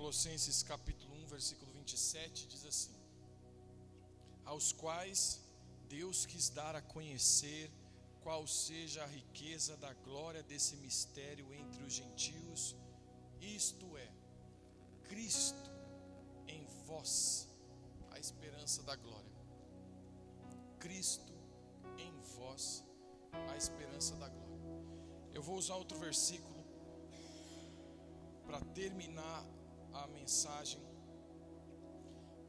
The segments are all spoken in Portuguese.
Colossenses capítulo 1, versículo 27, diz assim: aos quais Deus quis dar a conhecer qual seja a riqueza da glória desse mistério entre os gentios, isto é, Cristo em vós, a esperança da glória. Cristo em vós, a esperança da glória. Eu vou usar outro versículo para terminar a mensagem,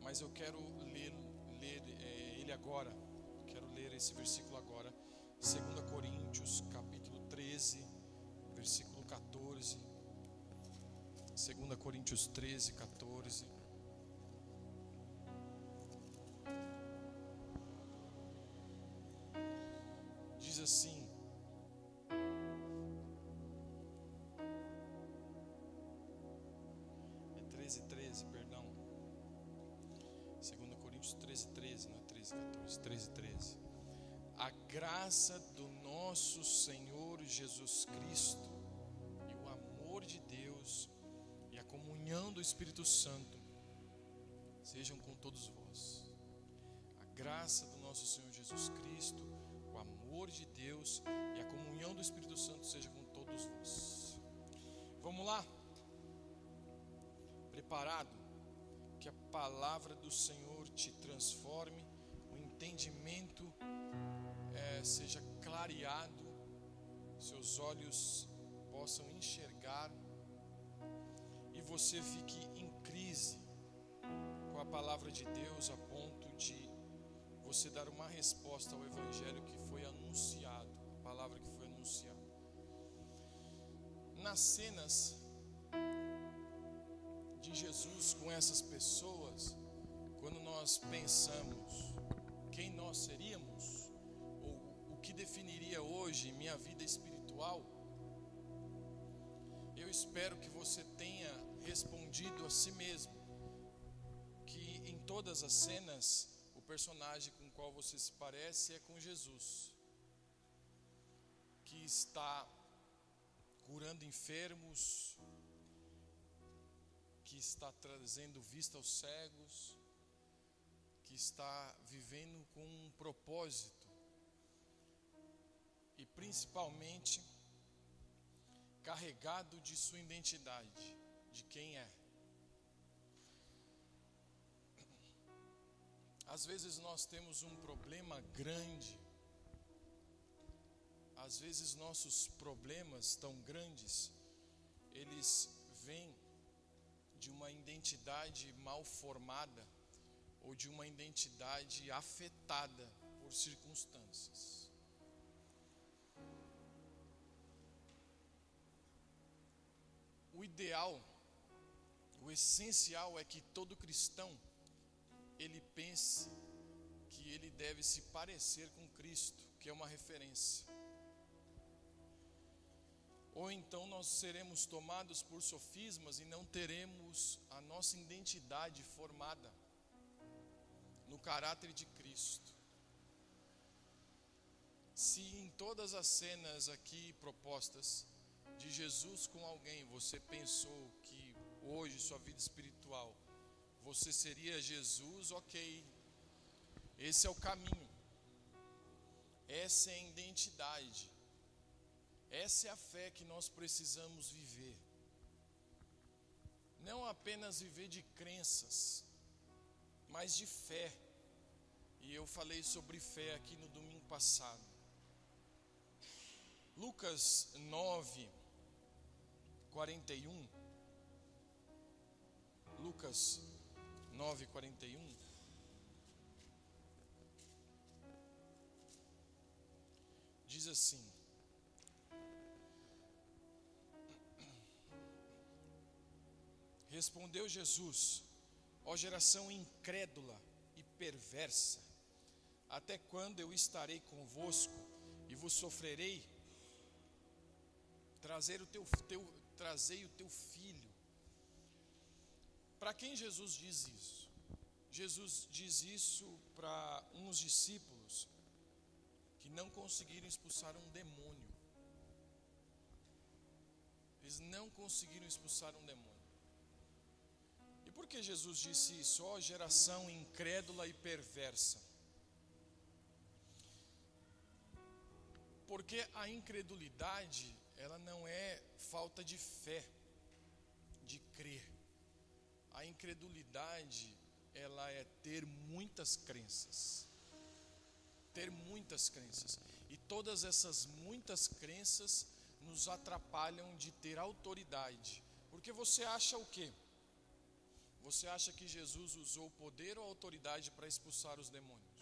mas eu quero ler ele agora. Quero ler esse versículo agora. 2 Coríntios capítulo 13, versículo 14. 2 Coríntios 13, 14. Diz assim: é 13, 13, perdão. 2 Coríntios 13, 13, não é 13, 14, 13, 13. A graça do nosso Senhor Jesus Cristo e o amor de Deus e a comunhão do Espírito Santo sejam com todos vós. A graça do nosso Senhor Jesus Cristo, o amor de Deus e a comunhão do Espírito Santo seja com todos vós. Vamos lá? Preparado? Que a palavra do Senhor te transforme, o entendimento seja clareado, seus olhos possam enxergar e você fique em crise com a palavra de Deus a ponto de você dar uma resposta ao evangelho que foi anunciado, a palavra que foi anunciada. Nas cenas de Jesus com essas pessoas, quando nós pensamos quem nós seríamos, ou o que definiria hoje minha vida espiritual, eu espero que você tenha respondido a si mesmo que em todas as cenas o personagem com o qual você se parece é com Jesus, que está curando enfermos, que está trazendo vista aos cegos, que está vivendo com um propósito e principalmente carregado de sua identidade, de quem é. Às vezes nós temos um problema grande, às vezes nossos problemas tão grandes, eles vêm de uma identidade mal formada ou de uma identidade afetada por circunstâncias. O ideal, o essencial é que todo cristão ele pense que ele deve se parecer com Cristo, que é uma referência. Ou então nós seremos tomados por sofismas e não teremos a nossa identidade formada no caráter de Cristo. Se em todas as cenas aqui propostas de Jesus com alguém, você pensou que hoje sua vida espiritual você seria Jesus, ok, esse é o caminho, essa é a identidade, essa é a fé que nós precisamos viver. Não apenas viver de crenças, mas de fé. E eu falei sobre fé aqui no domingo passado. Lucas 9, 41. Lucas 9, 41. Diz assim: respondeu Jesus: ó geração incrédula e perversa, até quando eu estarei convosco e vos sofrerei? Trazei o teu filho. Para quem Jesus diz isso? Jesus diz isso para uns discípulos que não conseguiram expulsar um demônio. Eles não conseguiram expulsar um demônio. Por que Jesus disse isso? Ó geração incrédula e perversa. Porque a incredulidade, ela não é falta de fé, de crer. A incredulidade, ela é ter muitas crenças. Ter muitas crenças. E todas essas muitas crenças nos atrapalham de ter autoridade. Porque você acha o quê? Você acha que Jesus usou poder ou autoridade para expulsar os demônios?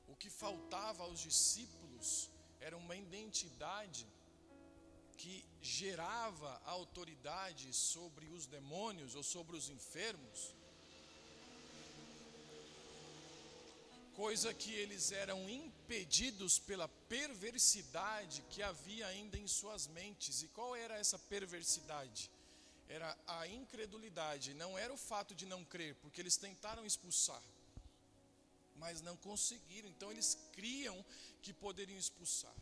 O que faltava aos discípulos era uma identidade que gerava autoridade sobre os demônios ou sobre os enfermos, coisa que eles eram impedidos pela perversidade que havia ainda em suas mentes. E qual era essa perversidade? Era a incredulidade, não era o fato de não crer, porque eles tentaram expulsar, mas não conseguiram. Então eles criam que poderiam expulsar.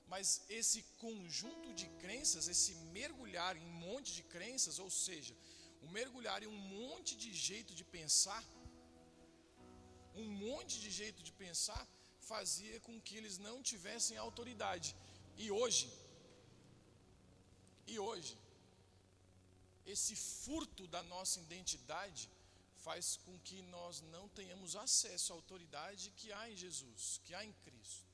Mas esse conjunto de crenças, esse mergulhar em um monte de crenças, ou seja, o mergulhar em um monte de jeito de pensar, fazia com que eles não tivessem autoridade. E hoje, esse furto da nossa identidade faz com que nós não tenhamos acesso à autoridade que há em Jesus, que há em Cristo.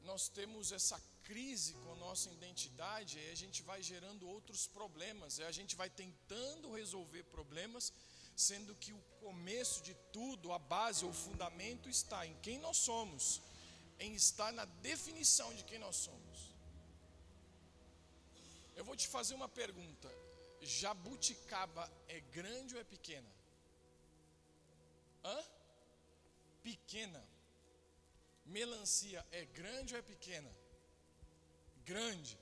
Nós temos essa crise com a nossa identidade e a gente vai gerando outros problemas, e a gente vai tentando resolver problemas, sendo que o começo de tudo, a base, o fundamento está em quem nós somos, em estar na definição de quem nós somos. Eu vou te fazer uma pergunta: jabuticaba é grande ou é pequena? Pequena. Melancia é grande ou é pequena? Grande.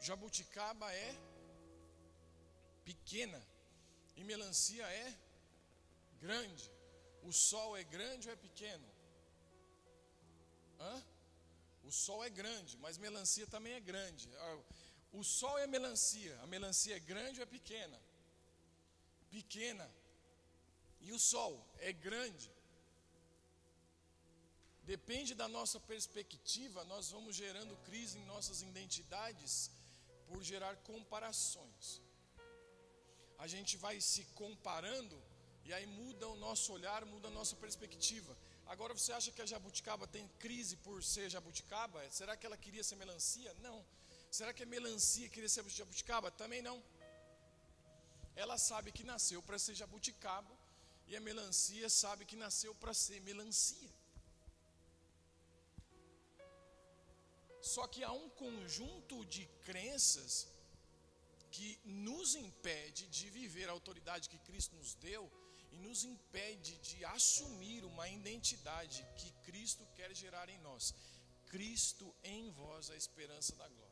Jabuticaba é pequena e melancia é grande. O sol é grande ou é pequeno? O sol é grande, mas melancia também é grande. O sol é a melancia é grande ou é pequena? Pequena. E o sol é grande. Depende da nossa perspectiva, nós vamos gerando crise em nossas identidades por gerar comparações. A gente vai se comparando e aí muda o nosso olhar, muda a nossa perspectiva. Agora você acha que a jabuticaba tem crise por ser jabuticaba? Será que ela queria ser melancia? Não. Será que a melancia queria ser jabuticaba? Também não. Ela sabe que nasceu para ser jabuticaba e a melancia sabe que nasceu para ser melancia. Só que há um conjunto de crenças que nos impede de viver a autoridade que Cristo nos deu e nos impede de assumir uma identidade que Cristo quer gerar em nós. Cristo em vós, a esperança da glória.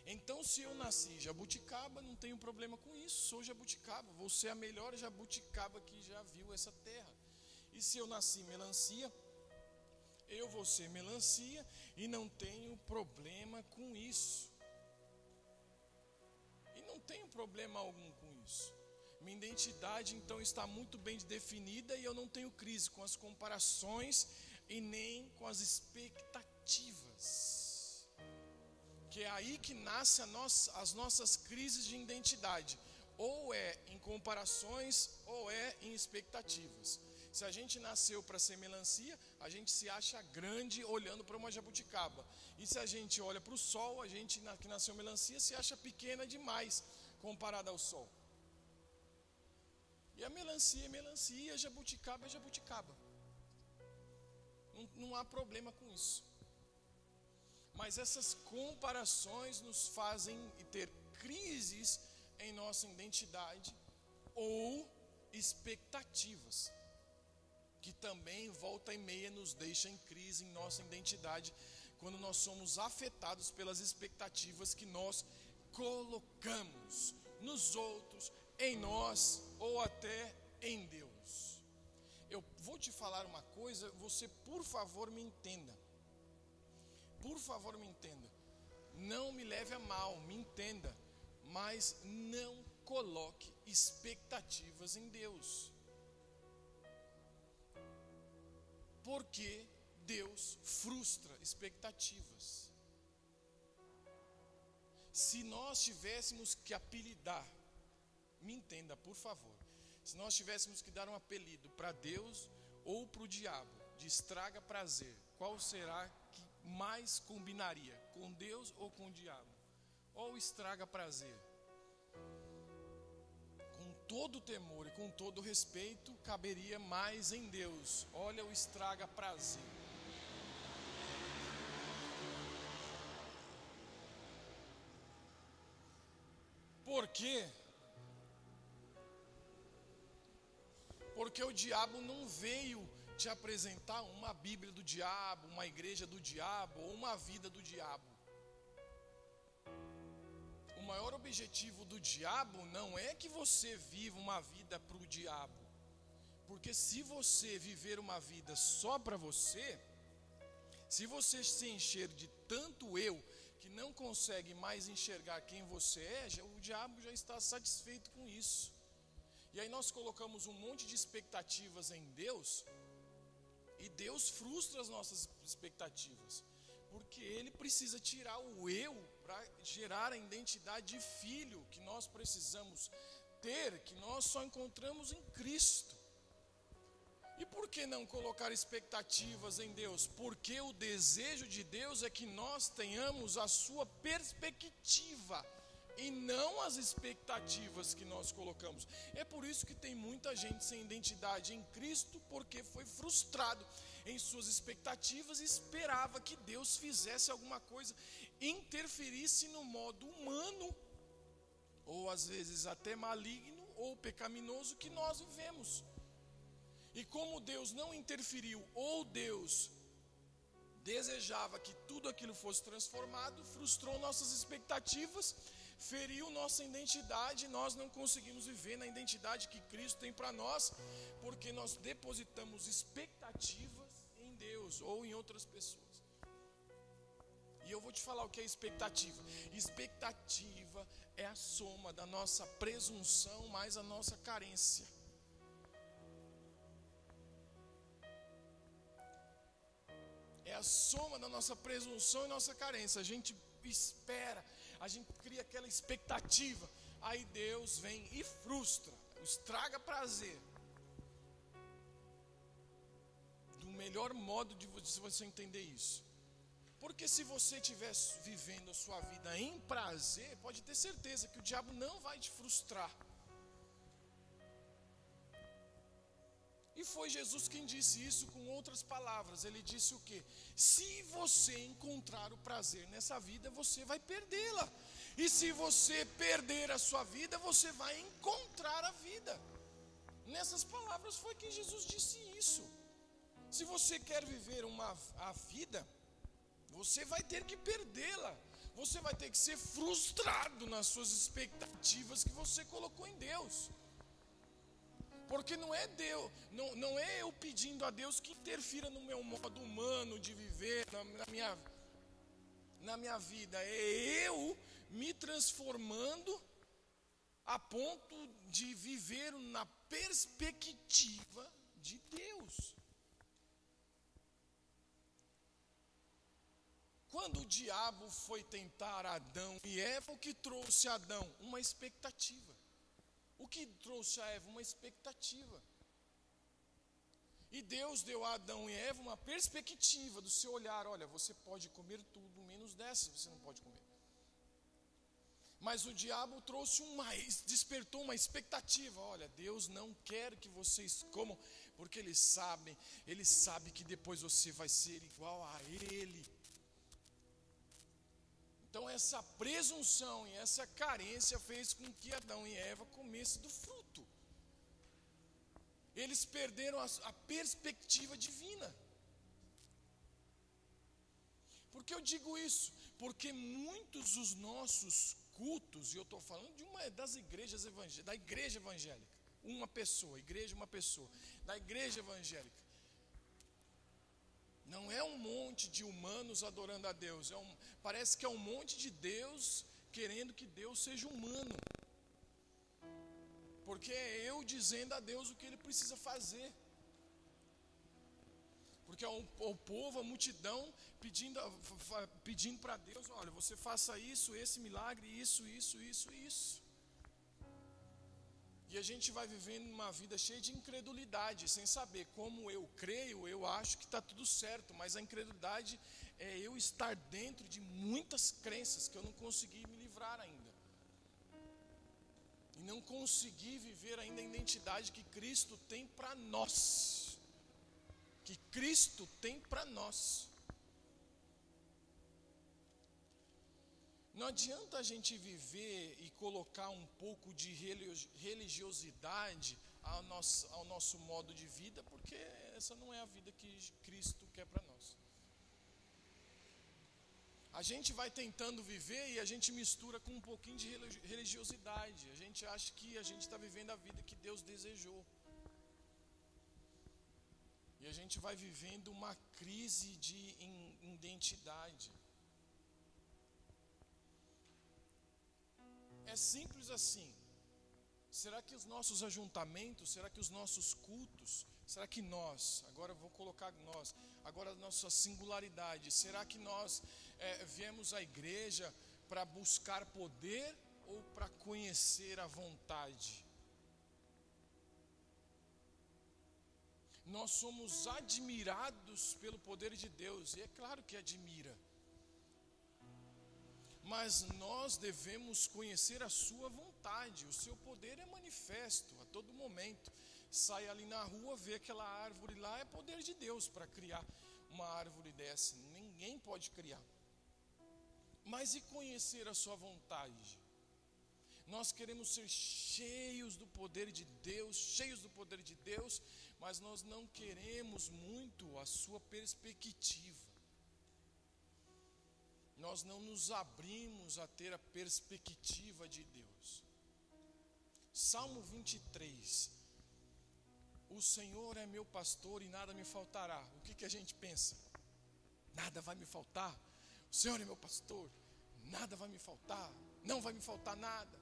Então, se eu nasci jabuticaba, não tenho problema com isso. Sou jabuticaba, vou ser a melhor jabuticaba que já viu essa terra. E se eu nasci melancia, eu vou ser melancia e não tenho problema com isso. E não tenho problema algum com isso. Minha identidade então está muito bem definida e eu não tenho crise com as comparações e nem com as expectativas. Que é aí que nascem as nossas crises de identidade. Ou é em comparações ou é em expectativas. Se a gente nasceu para ser melancia, a gente se acha grande olhando para uma jabuticaba. E se a gente olha para o sol, a gente que nasceu melancia se acha pequena demais comparada ao sol. E a melancia é melancia, e a jabuticaba é jabuticaba. Não há problema com isso. Mas essas comparações nos fazem ter crises em nossa identidade ou expectativas, que também volta e meia nos deixa em crise em nossa identidade, quando nós somos afetados pelas expectativas que nós colocamos nos outros, em nós ou até em Deus. Eu vou te falar uma coisa, você por favor me entenda. Por favor me entenda. não me leve a mal, me entenda, mas não coloque expectativas em Deus. Porque Deus frustra expectativas. Se nós tivéssemos que apelidar, me entenda por favor, se nós tivéssemos que dar um apelido para Deus ou para o diabo, de estraga prazer, qual será que mais combinaria? Com Deus ou com o diabo? Ou estraga prazer? Com todo temor e com todo respeito, caberia mais em Deus. Olha o estraga prazer. Por quê? Porque o diabo não veio te apresentar uma Bíblia do diabo, uma igreja do diabo ou uma vida do diabo. O maior objetivo do diabo não é que você viva uma vida para o diabo. Porque se você viver uma vida só para você, se você se encher de tanto eu, que não consegue mais enxergar quem você é, o diabo já está satisfeito com isso. E aí nós colocamos um monte de expectativas em Deus, e Deus frustra as nossas expectativas, porque Ele precisa tirar o eu para gerar a identidade de filho que nós precisamos ter, que nós só encontramos em Cristo. E por que não colocar expectativas em Deus? Porque o desejo de Deus é que nós tenhamos a sua perspectiva e não as expectativas que nós colocamos. É por isso que tem muita gente sem identidade em Cristo, porque foi frustrado em suas expectativas e esperava que Deus fizesse alguma coisa, interferisse no modo humano, ou às vezes até maligno ou pecaminoso que nós vivemos. E como Deus não interferiu, ou Deus desejava que tudo aquilo fosse transformado, frustrou nossas expectativas, feriu nossa identidade, nós não conseguimos viver na identidade que Cristo tem para nós, porque nós depositamos expectativas em Deus ou em outras pessoas. E eu vou te falar o que é expectativa. Expectativa é a soma da nossa presunção mais a nossa carência. É a soma da nossa presunção e nossa carência. A gente espera, a gente cria aquela expectativa, aí Deus vem e frustra, estraga prazer. Do melhor modo de você entender isso. Porque se você estiver vivendo a sua vida em prazer, pode ter certeza que o diabo não vai te frustrar. E foi Jesus quem disse isso com outras palavras. Ele disse o quê? Se você encontrar o prazer nessa vida, você vai perdê-la. E se você perder a sua vida, você vai encontrar a vida. Nessas palavras foi que Jesus disse isso. Se você quer viver a vida, você vai ter que perdê-la. Você vai ter que ser frustrado nas suas expectativas que você colocou em Deus. Porque não é Deus, não é eu pedindo a Deus que interfira no meu modo humano de viver, na minha vida. É eu me transformando a ponto de viver na perspectiva de Deus. Quando o diabo foi tentar Adão e Eva, o que trouxe a Adão? Uma expectativa. O que trouxe a Eva? Uma expectativa. E Deus deu a Adão e Eva uma perspectiva do seu olhar. Olha, você pode comer tudo, menos dessa você não pode comer. Mas o diabo trouxe despertou uma expectativa. Olha, Deus não quer que vocês comam, porque Ele sabe que depois você vai ser igual a Ele. Então essa presunção e essa carência fez com que Adão e Eva comessem do fruto. Eles perderam a perspectiva divina. Por que eu digo isso? Porque muitos dos nossos cultos, e eu estou falando de uma das igrejas evangélicas, da igreja evangélica, uma pessoa, da igreja evangélica, Não é um monte de humanos adorando a Deus. Parece que é um monte de Deus querendo que Deus seja humano. Porque é eu dizendo a Deus o que Ele precisa fazer. Porque é o povo, a multidão, pedindo para Deus: olha, você faça isso, esse milagre, isso. E a gente vai vivendo uma vida cheia de incredulidade, sem saber. Como eu creio, eu acho que está tudo certo, mas a incredulidade é eu estar dentro de muitas crenças que eu não consegui me livrar ainda. E não consegui viver ainda a identidade que Cristo tem para nós. Que Cristo tem para nós. Não adianta a gente viver e colocar um pouco de religiosidade ao nosso modo de vida, porque essa não é a vida que Cristo quer para nós. A gente vai tentando viver e a gente mistura com um pouquinho de religiosidade. A gente acha que a gente está vivendo a vida que Deus desejou. E a gente vai vivendo uma crise de identidade. É simples assim. Será que os nossos ajuntamentos, será que os nossos cultos, será que nós, agora eu vou colocar nós, agora a nossa singularidade, será que nós viemos à igreja para buscar poder ou para conhecer a vontade? Nós somos admirados pelo poder de Deus, e é claro que admira. Mas nós devemos conhecer a sua vontade. O seu poder é manifesto a todo momento. Sai ali na rua, vê aquela árvore lá, é poder de Deus para criar uma árvore dessa. Ninguém pode criar. Mas e conhecer a sua vontade? Nós queremos ser cheios do poder de Deus, mas nós não queremos muito a sua perspectiva. Nós não nos abrimos a ter a perspectiva de Deus. Salmo 23. O Senhor é meu pastor e nada me faltará. O que a gente pensa? Nada vai me faltar. O Senhor é meu pastor, nada vai me faltar. Não vai me faltar nada.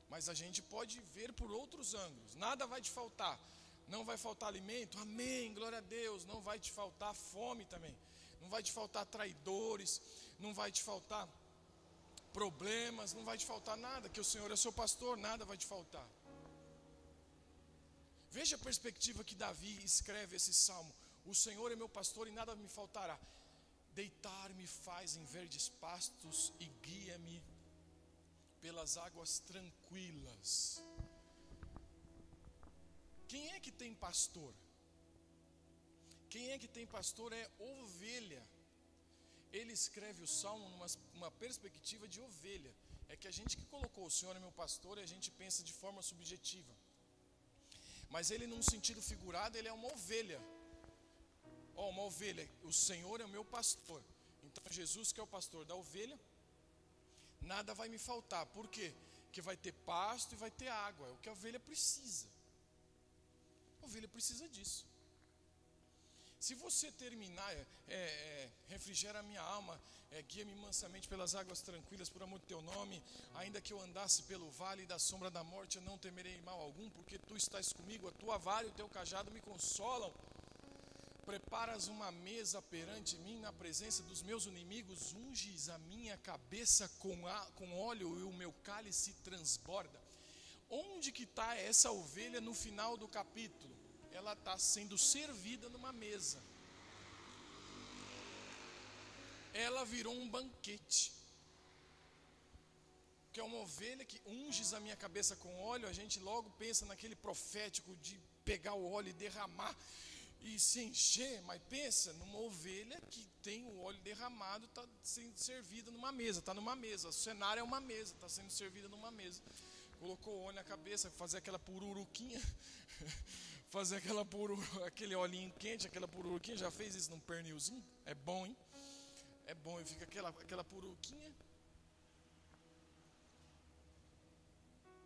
Mas a gente pode ver por outros ângulos. Nada vai te faltar. Não vai faltar alimento? Amém, glória a Deus. Não vai te faltar fome também. Não vai te faltar traidores. Não vai te faltar problemas, não vai te faltar nada, que o Senhor é seu pastor, nada vai te faltar. Veja a perspectiva que Davi escreve esse salmo: o Senhor é meu pastor e nada me faltará. Deitar-me faz em verdes pastos e guia-me pelas águas tranquilas. Quem é que tem pastor? Quem é que tem pastor é ovelha. Ele escreve o salmo numa perspectiva de ovelha. É que a gente que colocou o Senhor é meu pastor, e a gente pensa de forma subjetiva. Mas ele, num sentido figurado, ele é uma ovelha. Uma ovelha, o Senhor é o meu pastor. Então Jesus, que é o pastor da ovelha, nada vai me faltar. Por quê? Porque vai ter pasto e vai ter água. É o que a ovelha precisa. A ovelha precisa disso. Se você terminar, refrigera a minha alma, guia-me mansamente pelas águas tranquilas, por amor do teu nome, ainda que eu andasse pelo vale da sombra da morte, eu não temerei mal algum, porque tu estás comigo, a tua vara e o teu cajado me consolam. Preparas uma mesa perante mim na presença dos meus inimigos, unges a minha cabeça com óleo e o meu cálice transborda. Onde que está essa ovelha no final do capítulo? Ela está sendo servida numa mesa. Ela virou um banquete. Que é uma ovelha que unges a minha cabeça com óleo. A gente logo pensa naquele profético de pegar o óleo e derramar e se encher. Mas pensa numa ovelha que tem o óleo derramado, está sendo servida numa mesa. Está numa mesa, o cenário é uma mesa, está sendo servida numa mesa. Colocou o óleo na cabeça, fazer aquela pururuquinha. Fazer aquele olhinho quente, aquela pururuquinha. Já fez isso num pernilzinho? É bom, hein? É bom, e fica aquela pururuquinha.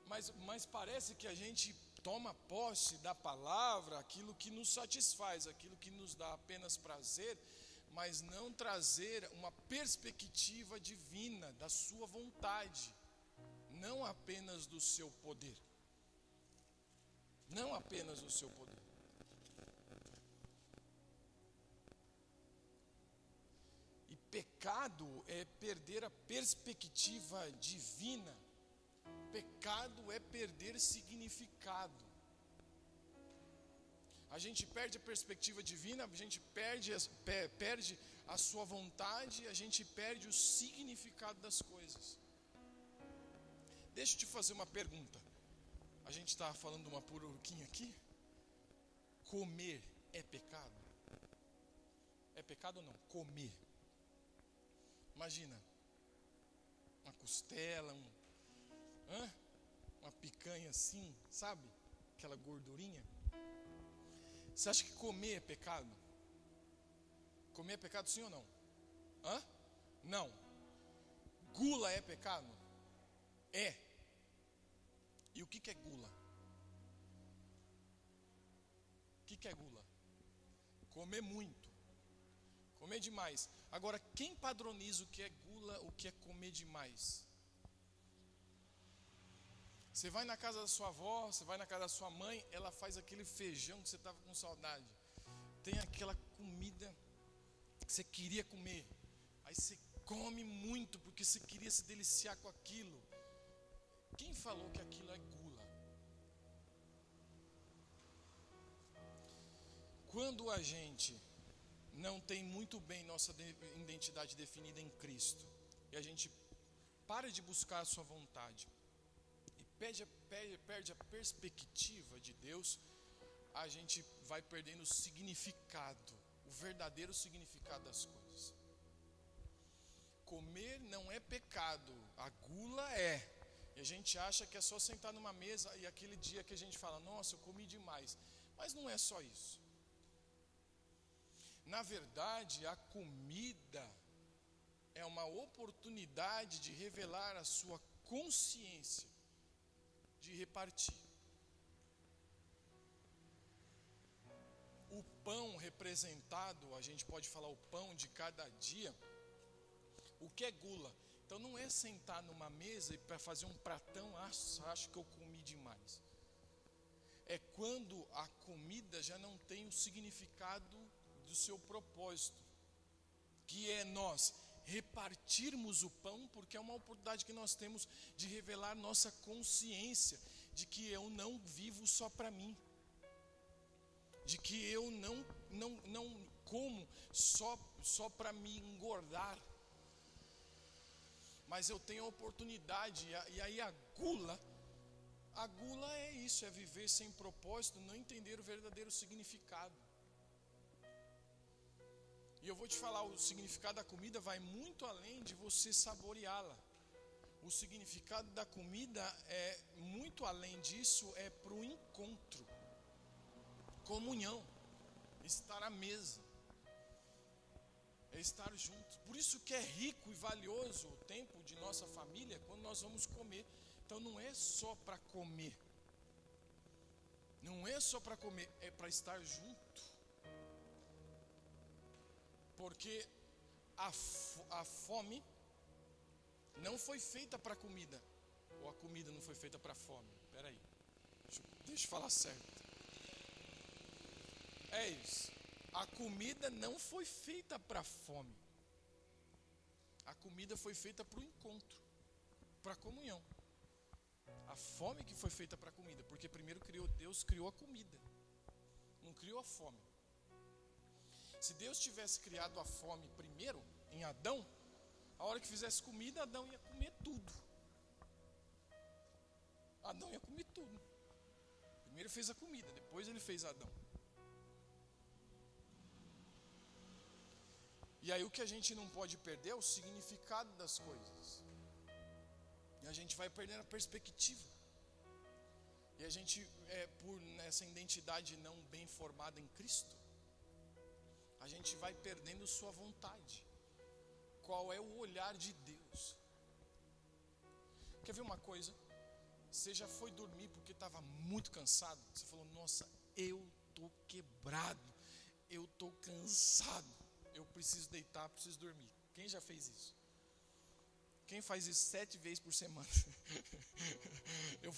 Mas parece que a gente toma posse da palavra, aquilo que nos satisfaz, aquilo que nos dá apenas prazer, mas não trazer uma perspectiva divina da sua vontade, não apenas do seu poder. Não apenas do seu poder. E pecado é perder a perspectiva divina. Pecado é perder significado. A gente perde a perspectiva divina, a gente perde a sua vontade, a gente perde o significado das coisas. Deixa eu te fazer uma pergunta. A gente está falando de uma porquinha aqui. Comer é pecado? É pecado ou não? Comer. Imagina, uma costela, uma picanha assim, sabe? Aquela gordurinha. Você acha que comer é pecado? Comer é pecado sim ou não? Não. Gula é pecado? É. E o que é gula? O que é gula? Comer muito. Comer demais. Agora, quem padroniza o que é gula, o que é comer demais? Você vai na casa da sua avó, você vai na casa da sua mãe, ela faz aquele feijão que você estava com saudade. Tem aquela comida que você queria comer. Aí você come muito porque você queria se deliciar com aquilo. Quem falou que aquilo é gula? Quando a gente não tem muito bem nossa identidade definida em Cristo, e a gente para de buscar a sua vontade, e perde a perspectiva de Deus, a gente vai perdendo o significado, o verdadeiro significado das coisas. Comer não é pecado, a gula é. E a gente acha que é só sentar numa mesa e aquele dia que a gente fala, nossa, eu comi demais. Mas não é só isso. Na verdade, a comida é uma oportunidade de revelar a sua consciência, de repartir. O pão representado, a gente pode falar o pão de cada dia. O que é gula? Então não é sentar numa mesa e para fazer um pratão, acho que eu comi demais. É quando a comida já não tem o significado do seu propósito, que é nós repartirmos o pão, porque é uma oportunidade que nós temos de revelar nossa consciência, de que eu não vivo só para mim, de que eu não como só para me engordar, mas eu tenho a oportunidade, e aí a gula é isso, é viver sem propósito, não entender o verdadeiro significado. E eu vou te falar, o significado da comida vai muito além de você saboreá-la. O significado da comida é muito além disso, é para o encontro, comunhão, estar à mesa, é estar juntos. Por isso que é rico e valioso o tempo de nossa família quando nós vamos comer. Então não é só para comer. Não é só para comer, é para estar junto. Porque a fome não foi feita para comida. Ou a comida não foi feita para fome. Espera aí. Deixa eu falar certo. É isso. A comida não foi feita para fome. A comida foi feita para o encontro, para a comunhão. A fome que foi feita para a comida, porque primeiro Deus criou a comida, não criou a fome. Se Deus tivesse criado a fome primeiro, em Adão, a hora que fizesse comida, Adão ia comer tudo. Adão ia comer tudo. Primeiro ele fez a comida, depois ele fez Adão. E aí o que a gente não pode perder é o significado das coisas. E a gente vai perdendo a perspectiva. E a gente, por nessa identidade não bem formada em Cristo, a gente vai perdendo sua vontade. Qual é o olhar de Deus? Quer ver uma coisa? Você já foi dormir porque estava muito cansado? Você falou, nossa, eu estou quebrado, eu estou cansado, eu preciso deitar, preciso dormir. Quem já fez isso? Quem faz isso 7 vezes por semana? Eu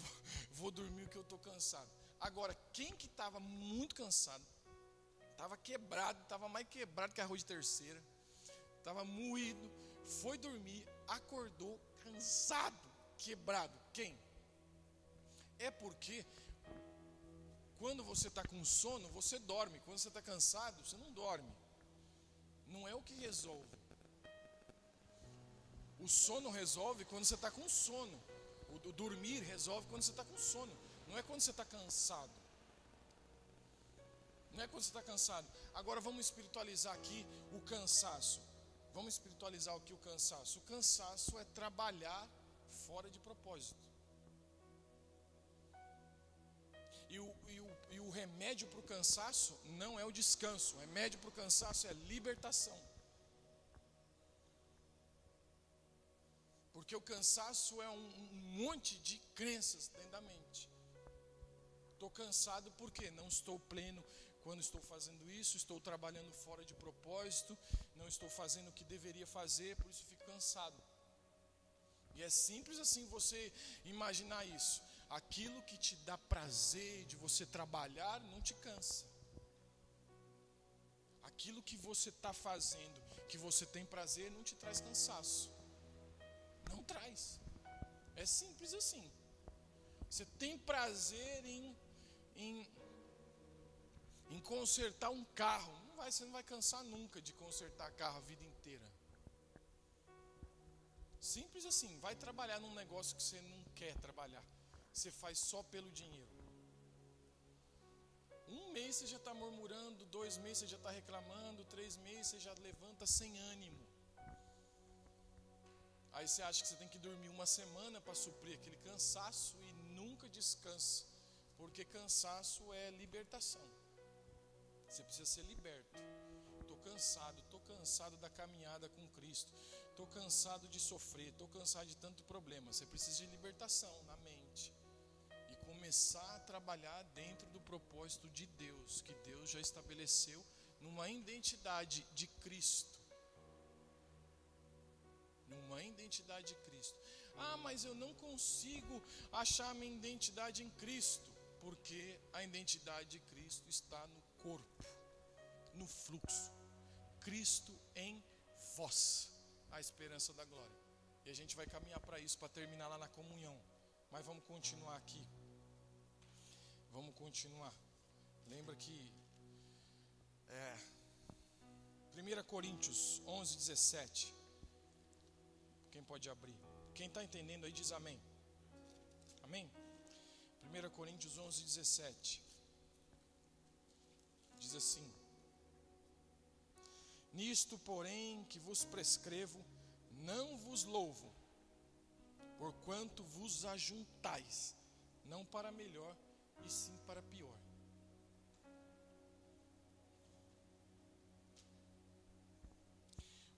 vou dormir porque eu estou cansado. Agora, quem que estava muito cansado, estava quebrado, estava mais quebrado que arroz de terceira, estava moído, foi dormir, acordou cansado, quebrado? Quem? É porque quando você está com sono, você dorme. Quando você está cansado, você não dorme. Não é o que resolve. O sono resolve quando você está com sono. O dormir resolve quando você está com sono. Não é quando você está cansado. Não é quando você está cansado. Agora vamos espiritualizar aqui o cansaço. Vamos espiritualizar aqui o cansaço. O cansaço é trabalhar fora de propósito. E o remédio para o cansaço não é o descanso. O remédio para o cansaço é a libertação. Porque o cansaço é um monte de crenças dentro da mente. Estou cansado porque não estou pleno quando estou fazendo isso, estou trabalhando fora de propósito, não estou fazendo o que deveria fazer, por isso fico cansado. E é simples assim você imaginar isso. Aquilo que te dá prazer de você trabalhar não te cansa. Aquilo que você está fazendo, que você tem prazer, não te traz cansaço. Não traz. É simples assim. Você tem prazer em consertar um carro. Você não vai cansar nunca de consertar carro a vida inteira. Simples assim. Vai trabalhar num negócio que você não quer trabalhar. Você faz só pelo dinheiro. 1 mês você já está murmurando, 2 meses você já está reclamando, 3 meses você já levanta sem ânimo. Aí você acha que você tem que dormir 1 semana para suprir aquele cansaço e nunca descansa. Porque cansaço é libertação. Você precisa ser liberto. Estou cansado da caminhada com Cristo. Estou cansado de sofrer, estou cansado de tanto problema. Você precisa de libertação na mente. E começar a trabalhar dentro do propósito de Deus, que Deus já estabeleceu numa identidade de Cristo. Numa identidade de Cristo. Ah, mas eu não consigo achar a minha identidade em Cristo. Porque a identidade de Cristo está no corpo, no fluxo. Cristo em vós, a esperança da glória. E a gente vai caminhar para isso, para terminar lá na comunhão. Mas vamos continuar aqui. Vamos continuar. Lembra que 1 Coríntios 11, 17. Quem pode abrir? Quem está entendendo aí diz amém. Amém? 1 Coríntios 11, 17. Diz assim: nisto, porém, que vos prescrevo, não vos louvo, porquanto vos ajuntais, não para melhor, e sim para pior.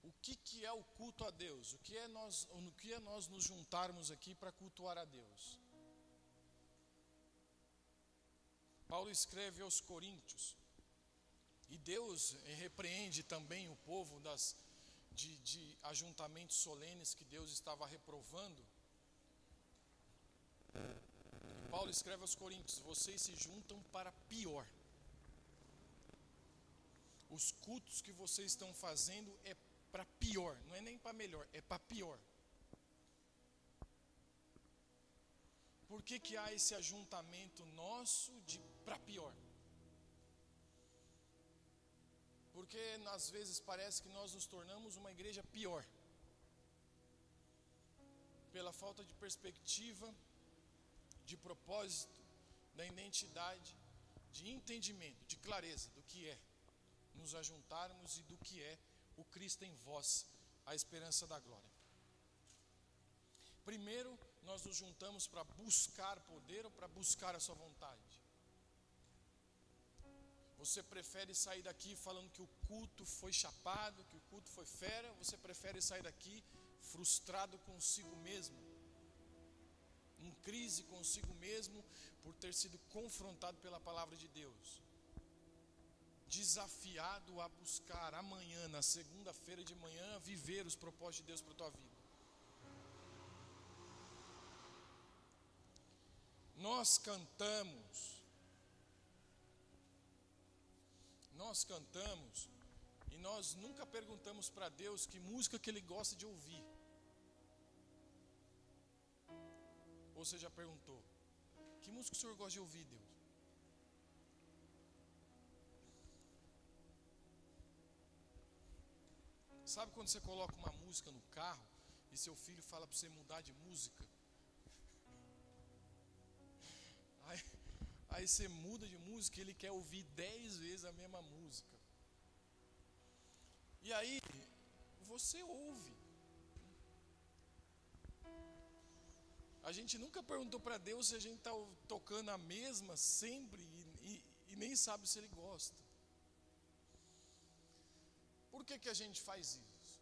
O que é o culto a Deus? O que é nós nos juntarmos aqui para cultuar a Deus? Paulo escreve aos Coríntios, e Deus repreende também o povo de ajuntamentos solenes que Deus estava reprovando. Paulo escreve aos Coríntios: vocês se juntam para pior. Os cultos que vocês estão fazendo é para pior, não é nem para melhor, é para pior. Por que há esse ajuntamento nosso para pior? Porque às vezes parece que nós nos tornamos uma igreja pior. Pela falta de perspectiva, de propósito, da identidade, de entendimento, de clareza do que é nos ajuntarmos e do que é o Cristo em vós, a esperança da glória. Primeiro, nós nos juntamos para buscar poder ou para buscar a sua vontade? Você prefere sair daqui falando que o culto foi chapado, que o culto foi fera? Você prefere sair daqui frustrado consigo mesmo? em crise consigo mesmo, por ter sido confrontado pela palavra de Deus, desafiado a buscar amanhã, na segunda-feira de manhã, viver os propósitos de Deus para a tua vida. Nós cantamos e nós nunca perguntamos para Deus que música que Ele gosta de ouvir. Ou você já perguntou? Que música o Senhor gosta de ouvir, Deus? Sabe quando você coloca uma música no carro e seu filho fala para você mudar de música? Aí você muda de música e ele quer ouvir 10 vezes a mesma música. E aí você ouve. A gente nunca perguntou para Deus se a gente está tocando a mesma sempre e nem sabe se Ele gosta. Por que a gente faz isso?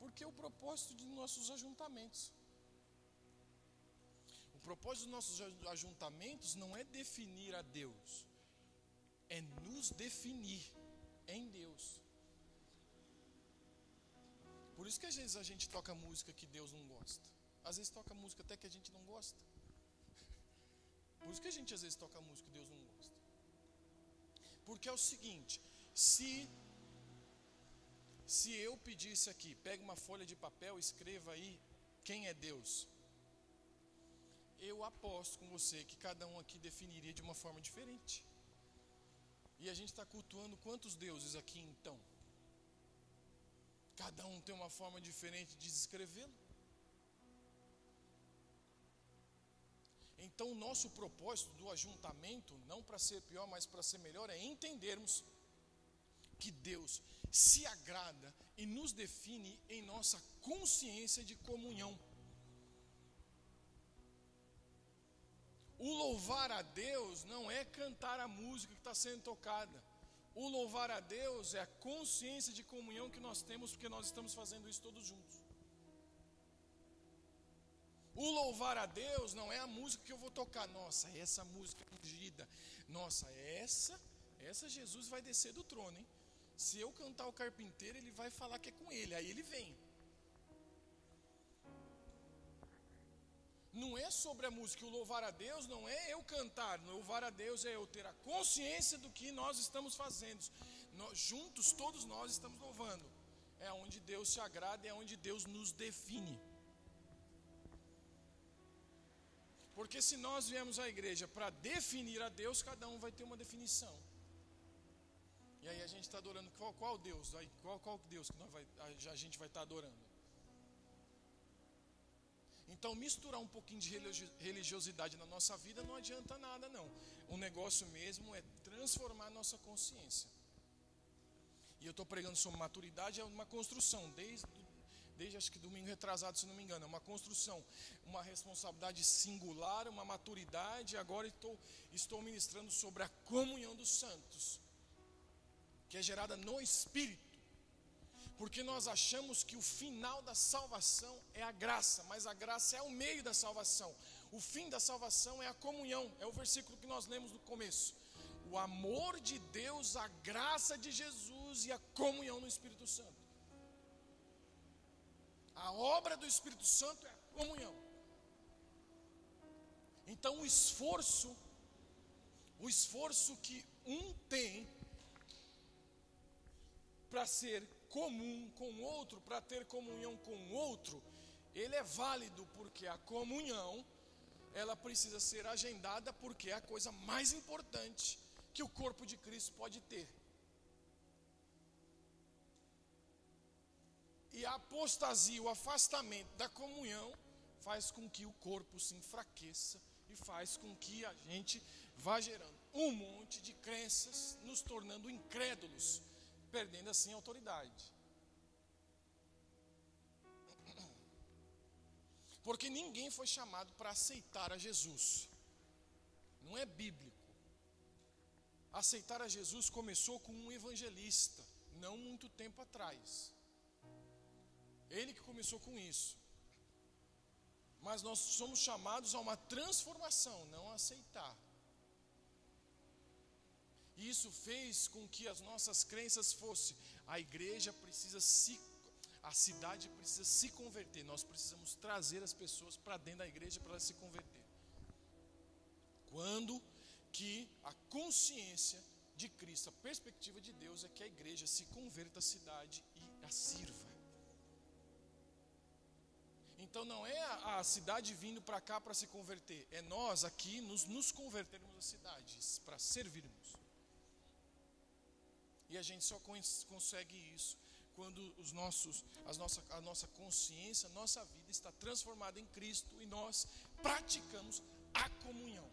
Porque é o propósito de nossos ajuntamentos. O propósito dos nossos ajuntamentos não é definir a Deus, é nos definir em Deus. Por isso que às vezes a gente toca música que Deus não gosta. Às vezes toca música até que a gente não gosta. Por isso que a gente às vezes toca música que Deus não gosta. Porque é o seguinte, se eu pedisse aqui, pega uma folha de papel, escreva aí quem é Deus, eu aposto com você que cada um aqui definiria de uma forma diferente. E a gente está cultuando quantos deuses aqui então? Cada um tem uma forma diferente de descrevê-lo. Então o nosso propósito do ajuntamento, não para ser pior, mas para ser melhor, é entendermos que Deus se agrada e nos define em nossa consciência de comunhão. O louvar a Deus não é cantar a música que está sendo tocada. O louvar a Deus é a consciência de comunhão que nós temos, porque nós estamos fazendo isso todos juntos. O louvar a Deus não é a música que eu vou tocar. Nossa, essa música ungida. Nossa, essa Jesus vai descer do trono, hein? Se eu cantar o carpinteiro, ele vai falar que é com ele. Aí ele vem. Não é sobre a música. O louvar a Deus não é eu cantar. Louvar a Deus é eu ter a consciência do que nós estamos fazendo. Juntos, todos nós estamos louvando. É onde Deus se agrada, é onde Deus nos define. Porque se nós viemos à igreja para definir a Deus, cada um vai ter uma definição. E aí a gente está adorando qual Deus? Qual Deus que a gente vai estar adorando? Então misturar um pouquinho de religiosidade na nossa vida não adianta nada não. O negócio mesmo é transformar a nossa consciência. E eu estou pregando sobre maturidade, é uma construção, desde acho que domingo retrasado, se não me engano, é uma construção, uma responsabilidade singular, uma maturidade. Agora estou ministrando sobre a comunhão dos santos, que é gerada no Espírito, porque nós achamos que o final da salvação é a graça, mas a graça é o meio da salvação. O fim da salvação é a comunhão, é o versículo que nós lemos no começo. O amor de Deus, a graça de Jesus e a comunhão no Espírito Santo. A obra do Espírito Santo é a comunhão. Então o esforço que um tem para ser comum com o outro, para ter comunhão com o outro, ele é válido, porque a comunhão, ela precisa ser agendada, porque é a coisa mais importante que o corpo de Cristo pode ter. E a apostasia, o afastamento da comunhão, faz com que o corpo se enfraqueça e faz com que a gente vá gerando um monte de crenças, nos tornando incrédulos, perdendo assim a autoridade. Porque ninguém foi chamado para aceitar a Jesus. Não é bíblico. Aceitar a Jesus começou com um evangelista, não muito tempo atrás. Ele que começou com isso. Mas nós somos chamados a uma transformação, não a aceitar. E isso fez com que as nossas crenças fossem: a igreja precisa a cidade precisa se converter. Nós precisamos trazer as pessoas para dentro da igreja para elas se converter. Quando que a consciência de Cristo, a perspectiva de Deus é que a igreja se converta à cidade e a sirva. Então não é a cidade vindo para cá para se converter, é nós aqui nos convertermos à cidade para servirmos. E a gente só consegue isso quando a nossa consciência, a nossa vida está transformada em Cristo e nós praticamos a comunhão.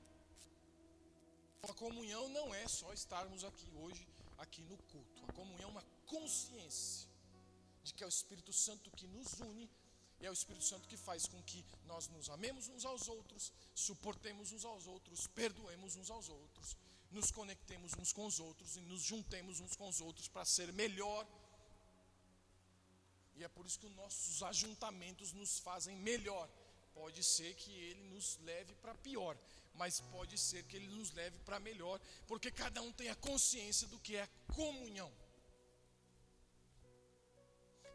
A comunhão não é só estarmos aqui hoje, aqui no culto. A comunhão é uma consciência de que é o Espírito Santo que nos une, e é o Espírito Santo que faz com que nós nos amemos uns aos outros, suportemos uns aos outros, perdoemos uns aos outros, nos conectemos uns com os outros e nos juntemos uns com os outros para ser melhor. E é por isso que os nossos ajuntamentos nos fazem melhor. Pode ser que ele nos leve para pior, mas pode ser que ele nos leve para melhor, porque cada um tem a consciência do que é comunhão.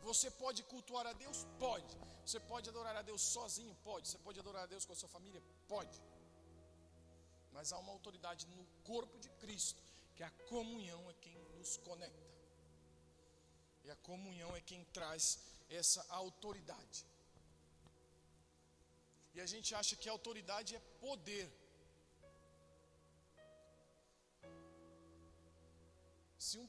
Você pode cultuar a Deus? Pode. Você pode adorar a Deus sozinho? Pode. Você pode adorar a Deus com a sua família? Pode. Mas há uma autoridade no corpo de Cristo, que a comunhão é quem nos conecta. E a comunhão é quem traz essa autoridade. E a gente acha que a autoridade é poder. Se um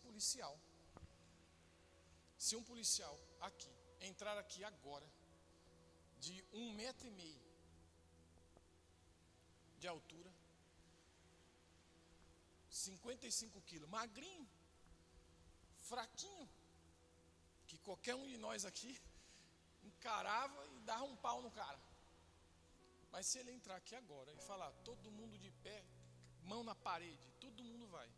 policial aqui, entrar aqui agora, de 1,5 metro de altura, 55 quilos, magrinho, fraquinho, que qualquer um de nós aqui encarava e dava um pau no cara. Mas se ele entrar aqui agora e falar, todo mundo de pé, mão na parede, todo mundo vai.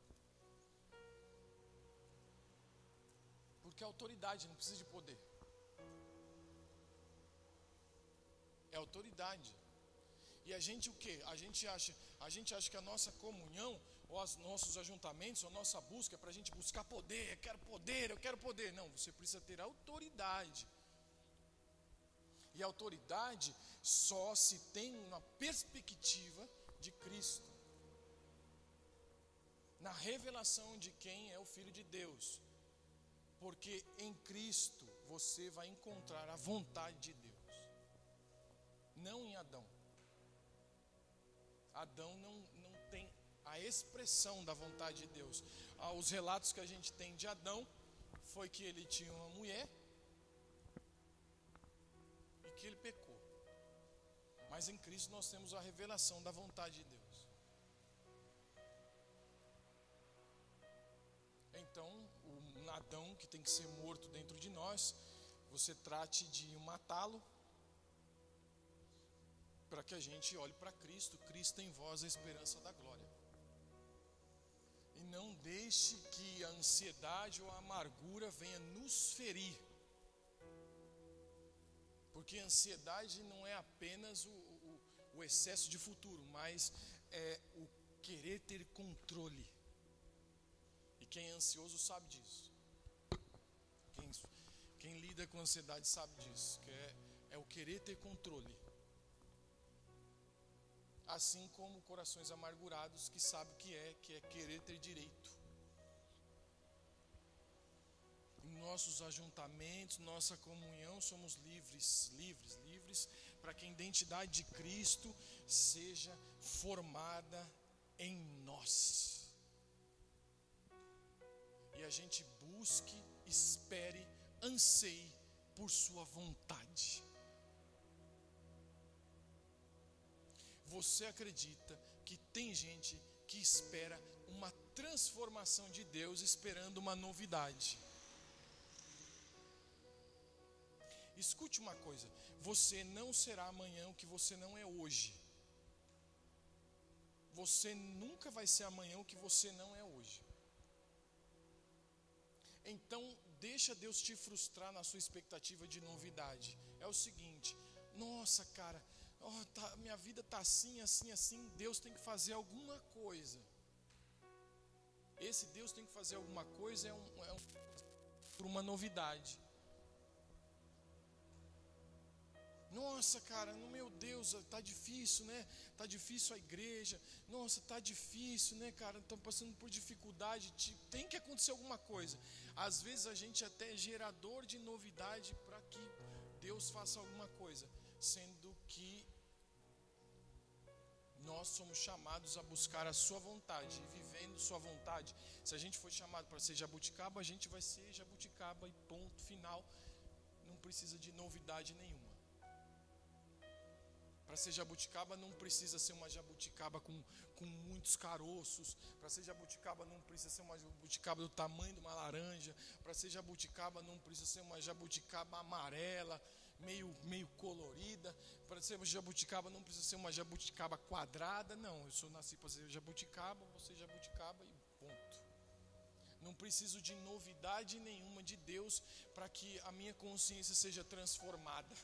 Porque a autoridade não precisa de poder. É autoridade. E a gente o quê? A gente acha que a nossa comunhão, ou os nossos ajuntamentos, ou a nossa busca é para a gente buscar poder. Eu quero poder. Não, você precisa ter autoridade. E a autoridade só se tem uma perspectiva de Cristo, na revelação de quem é o Filho de Deus. Porque em Cristo você vai encontrar a vontade de Deus, não em Adão. Adão não tem a expressão da vontade de Deus. Os relatos que a gente tem de Adão foi que ele tinha uma mulher e que ele pecou. Mas em Cristo nós temos a revelação da vontade de Deus. Então, o Adão que tem que ser morto dentro de nós, você trate de matá-lo, para que a gente olhe para Cristo. Cristo em vós, a esperança da glória. E não deixe que a ansiedade ou a amargura venha nos ferir. Porque a ansiedade não é apenas o excesso de futuro, mas é o querer ter controle. E quem é ansioso sabe disso. Quem lida com ansiedade sabe disso, que é o querer ter controle. Assim como corações amargurados que sabem que é querer ter direito. Em nossos ajuntamentos, nossa comunhão, somos livres, para que a identidade de Cristo seja formada em nós. E a gente busque, espere, anseie por sua vontade. Você acredita que tem gente que espera uma transformação de Deus, esperando uma novidade? Escute uma coisa, você não será amanhã o que você não é hoje. Você nunca vai ser amanhã o que você não é hoje. Então, deixa Deus te frustrar na sua expectativa de novidade. É o seguinte, nossa cara, Minha vida está assim, assim, assim. Deus tem que fazer alguma coisa. Esse Deus tem que fazer alguma coisa por uma novidade. Nossa, cara, meu Deus, tá difícil, né? Tá difícil a igreja. Nossa, tá difícil, né, cara? Estamos passando por dificuldade. Tem que acontecer alguma coisa. Às vezes a gente até é gerador de novidade para que Deus faça alguma coisa, sendo que nós somos chamados a buscar a sua vontade, e vivendo sua vontade. Se a gente for chamado para ser jabuticaba, a gente vai ser jabuticaba e ponto final. Não precisa de novidade nenhuma. Para ser jabuticaba não precisa ser uma jabuticaba com muitos caroços. Para ser jabuticaba não precisa ser uma jabuticaba do tamanho de uma laranja. Para ser jabuticaba não precisa ser uma jabuticaba amarela, meio colorida. Para ser jabuticaba não precisa ser uma jabuticaba quadrada. Não, eu nasci para ser jabuticaba, vou ser jabuticaba e ponto. Não preciso de novidade nenhuma de Deus para que a minha consciência seja transformada.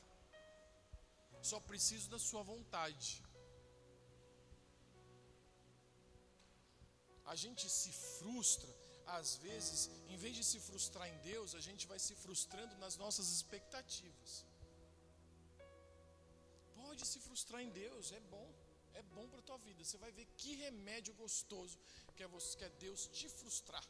Só preciso da sua vontade. A gente se frustra, às vezes, em vez de se frustrar em Deus, a gente vai se frustrando nas nossas expectativas. Pode se frustrar em Deus, é bom para a tua vida. Você vai ver que remédio gostoso que é Deus te frustrar.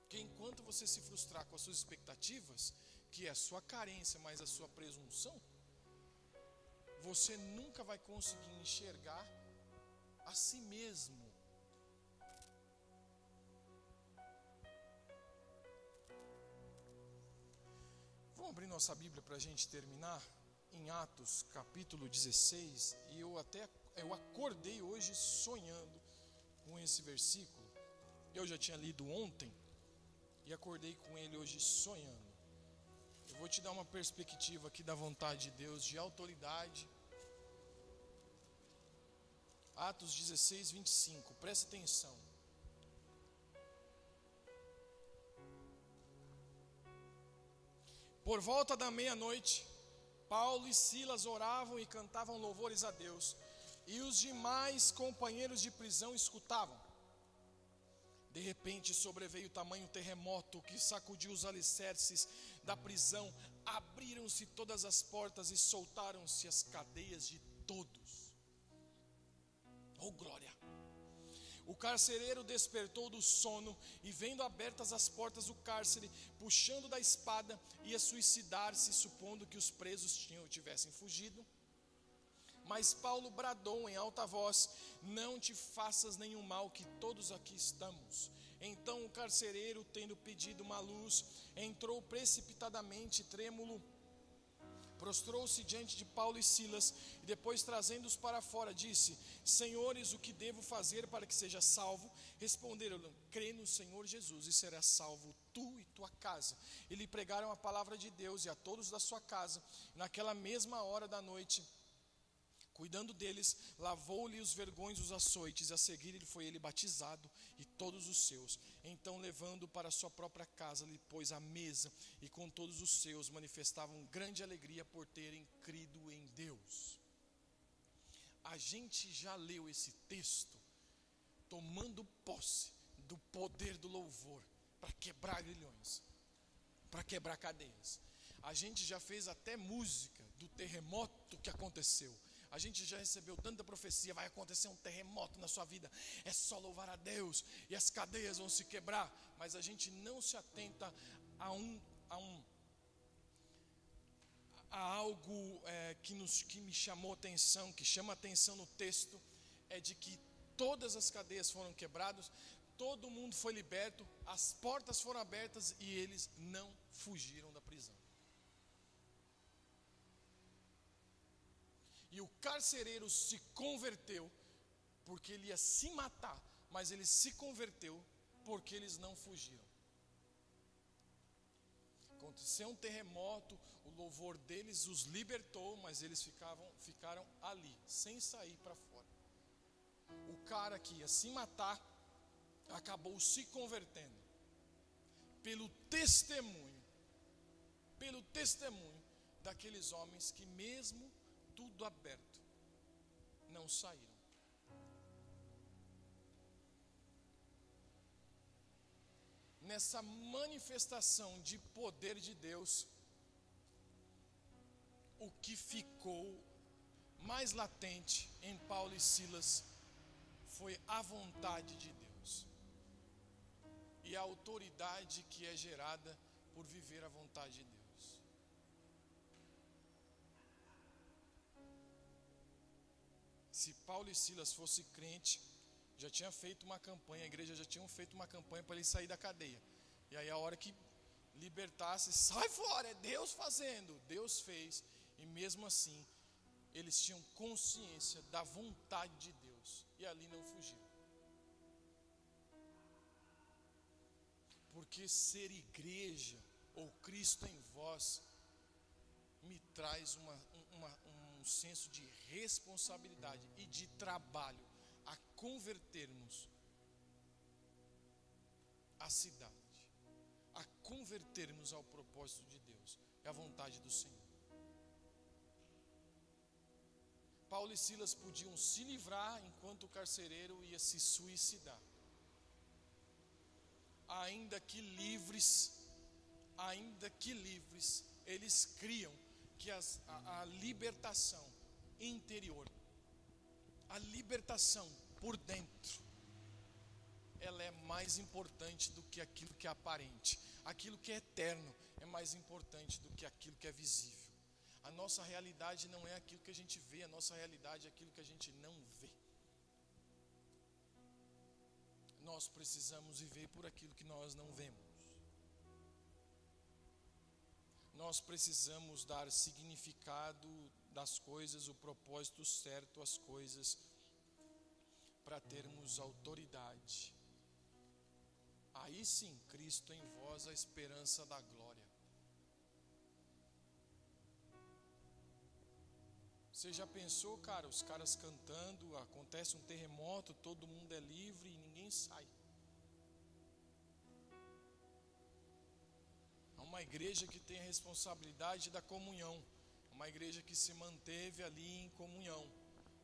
Porque enquanto você se frustrar com as suas expectativas, que é a sua carência, mas a sua presunção, você nunca vai conseguir enxergar a si mesmo. Vamos abrir nossa Bíblia para a gente terminar em Atos capítulo 16. E eu acordei hoje sonhando com esse versículo. Eu já tinha lido ontem e acordei com ele hoje sonhando. Eu vou te dar uma perspectiva aqui da vontade de Deus, de autoridade. Atos 16, 25, presta atenção. Por volta da meia-noite, Paulo e Silas oravam e cantavam louvores a Deus, e os demais companheiros de prisão escutavam. De repente sobreveio tamanho terremoto que sacudiu os alicerces da prisão, abriram-se todas as portas e soltaram-se as cadeias de todos. Oh glória! O carcereiro despertou do sono e, vendo abertas as portas do cárcere, puxando da espada, ia suicidar-se, supondo que os presos tivessem fugido. Mas Paulo bradou em alta voz: não te faças nenhum mal, que todos aqui estamos. Então o carcereiro, tendo pedido uma luz, entrou precipitadamente, trêmulo, prostrou-se diante de Paulo e Silas, e depois, trazendo-os para fora, disse: Senhores, o que devo fazer para que seja salvo? Responderam: crê no Senhor Jesus e serás salvo, tu e tua casa. E lhe pregaram a palavra de Deus e a todos da sua casa. Naquela mesma hora da noite, cuidando deles, lavou-lhe os vergões os açoites, e a seguir foi ele batizado, e todos os seus. Então, levando para sua própria casa, lhe pôs à mesa, e com todos os seus manifestavam grande alegria por terem crido em Deus. A gente já leu esse texto tomando posse do poder do louvor para quebrar grilhões, para quebrar cadeias. A gente já fez até música do terremoto que aconteceu. A gente já recebeu tanta profecia: vai acontecer um terremoto na sua vida, é só louvar a Deus e as cadeias vão se quebrar. Mas a gente não se atenta a algo que me chamou atenção, que chama atenção no texto, é de que todas as cadeias foram quebradas, todo mundo foi liberto, as portas foram abertas e eles não fugiram da prisão. E o carcereiro se converteu, porque ele ia se matar, mas ele se converteu porque eles não fugiram. Aconteceu um terremoto, o louvor deles os libertou, mas eles ficaram ali, sem sair para fora. O cara que ia se matar acabou se convertendo pelo testemunho daqueles homens que, mesmo tudo aberto, não saíram. Nessa manifestação de poder de Deus, o que ficou mais latente em Paulo e Silas foi a vontade de Deus e a autoridade que é gerada por viver a vontade de Deus. Se Paulo e Silas fossem crente, já tinha feito uma campanha, a igreja já tinha feito uma campanha para ele sair da cadeia. E aí a hora que libertasse, sai fora, é Deus fazendo. Deus fez, e mesmo assim, eles tinham consciência da vontade de Deus, e ali não fugiram. Porque ser igreja, ou Cristo em vós, me traz um senso de responsabilidade e de trabalho a convertermos a cidade, a convertermos ao propósito de Deus e à vontade do Senhor. Paulo e Silas podiam se livrar enquanto o carcereiro ia se suicidar. Ainda que livres, eles criam que a libertação interior, a libertação por dentro, ela é mais importante do que aquilo que é aparente. Aquilo que é eterno é mais importante do que aquilo que é visível. A nossa realidade não é aquilo que a gente vê, a nossa realidade é aquilo que a gente não vê. Nós precisamos viver por aquilo que nós não vemos. Nós precisamos dar significado das coisas, o propósito certo às coisas, para termos autoridade. Aí sim, Cristo em vós, a esperança da glória. Você já pensou, cara, os caras cantando, acontece um terremoto, todo mundo é livre e ninguém sai. É uma igreja que tem a responsabilidade da comunhão, uma igreja que se manteve ali em comunhão,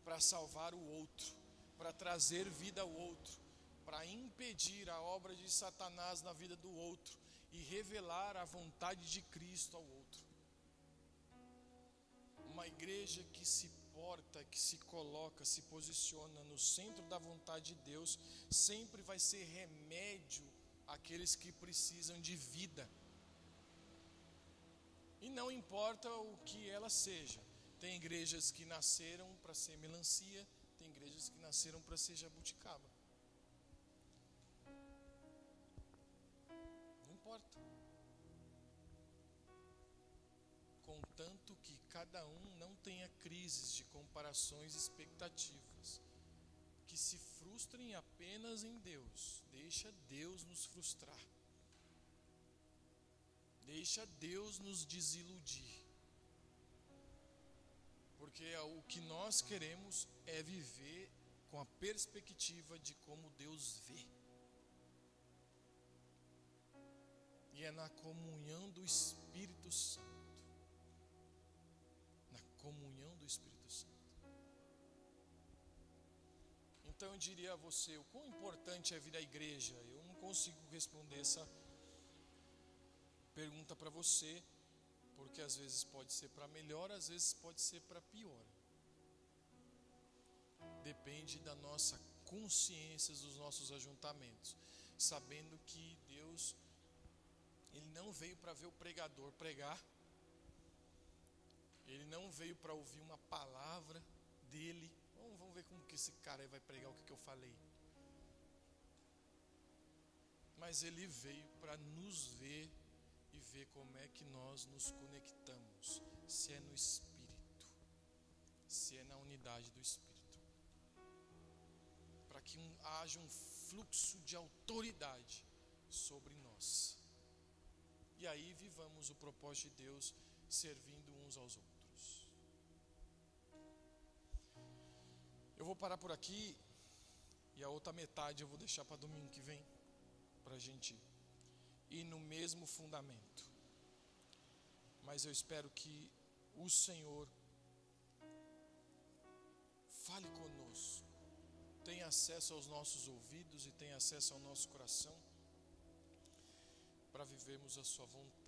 para salvar o outro, para trazer vida ao outro, para impedir a obra de Satanás na vida do outro e revelar a vontade de Cristo ao outro. Uma igreja que se porta, que se coloca, se posiciona no centro da vontade de Deus, sempre vai ser remédio àqueles que precisam de vida. E não importa o que ela seja. Tem igrejas que nasceram para ser melancia, tem igrejas que nasceram para ser jabuticaba. Não importa. Contanto que cada um não tenha crises de comparações e expectativas, que se frustrem apenas em Deus. Deixa Deus nos frustrar. Deixa Deus nos desiludir. Porque o que nós queremos é viver com a perspectiva de como Deus vê. E é na comunhão do Espírito Santo. Na comunhão do Espírito Santo. Então eu diria a você, o quão importante é vir à igreja? Eu não consigo responder essa pergunta para você, porque às vezes pode ser para melhor, às vezes pode ser para pior. Depende da nossa consciência dos nossos ajuntamentos, sabendo que Deus, Ele não veio para ver o pregador pregar, Ele não veio para ouvir uma palavra dele. Vamos ver como que esse cara aí vai pregar o que eu falei. Mas Ele veio para nos ver e ver como é que nós nos conectamos, se é no Espírito, se é na unidade do Espírito, para que haja um fluxo de autoridade sobre nós, e aí vivamos o propósito de Deus, servindo uns aos outros. Eu vou parar por aqui, e a outra metade eu vou deixar para domingo que vem, para a gente ir no mesmo fundamento. Mas eu espero que o Senhor fale conosco, tenha acesso aos nossos ouvidos e tenha acesso ao nosso coração para vivermos a sua vontade.